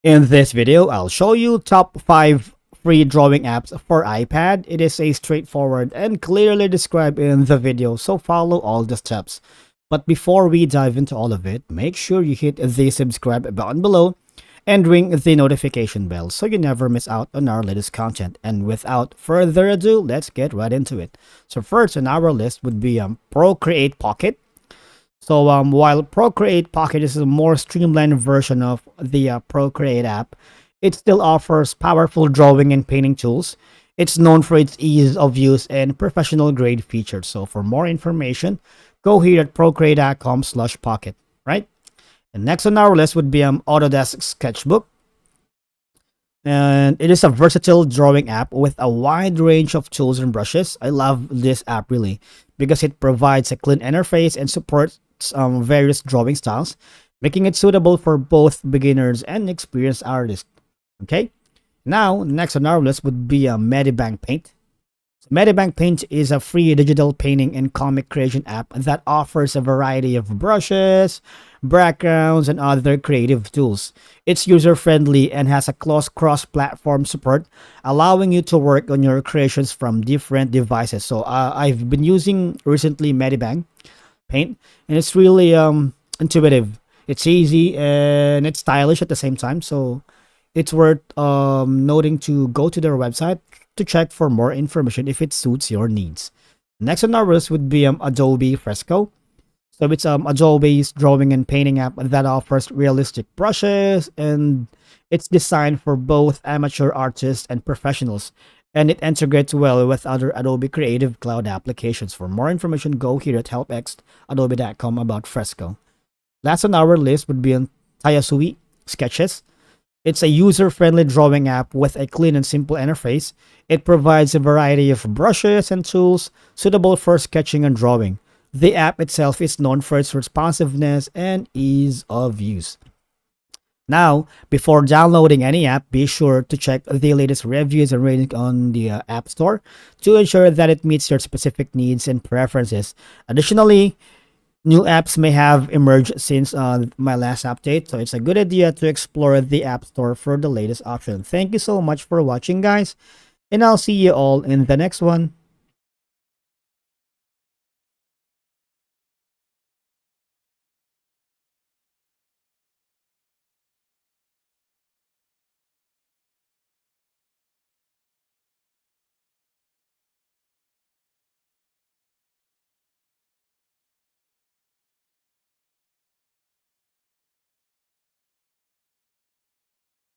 In this video, I'll show you top 5 free drawing apps for iPad. It is a straightforward and clearly described in the video, so follow all the steps. But before we dive into all of it, make sure you hit the subscribe button below and ring the notification bell so you never miss out on our latest content. And without further ado, let's get right into it. So first on our list would be Procreate Pocket. So while Procreate Pocket is a more streamlined version of the Procreate app, it still offers powerful drawing and painting tools. It's known for its ease of use and professional grade features. So for more information, go here at procreate.com/pocket, right? And next on our list would be Autodesk Sketchbook. And it is a versatile drawing app with a wide range of tools and brushes. I love this app really because it provides a clean interface and supports various drawing styles, making it suitable for both beginners and experienced artists. Okay, now next on our list would be Medibank Paint. Medibank Paint is a free digital painting and comic creation app that offers a variety of brushes, backgrounds, and other creative tools. It's user-friendly and has a close cross-platform support, allowing you to work on your creations from different devices. So I've been using recently Medibank Paint, and it's really intuitive. It's easy and it's stylish at the same time. So it's worth noting to go to their website to check for more information if it suits your needs. Next on our list would be Adobe Fresco. So it's Adobe's drawing and painting app that offers realistic brushes, and it's designed for both amateur artists and professionals. And it integrates well with other Adobe Creative Cloud applications. For more information, go here at helpxadobe.com about Fresco. Last on our list would be Tayasui Sketches. It's a user-friendly drawing app with a clean and simple interface. It provides a variety of brushes and tools suitable for sketching and drawing. The app itself is known for its responsiveness and ease of use. Now, before downloading any app, be sure to check the latest reviews and ratings on the App Store to ensure that it meets your specific needs and preferences. Additionally, new apps may have emerged since my last update, so it's a good idea to explore the App Store for the latest option. Thank you so much for watching, guys, and I'll see you all in the next one.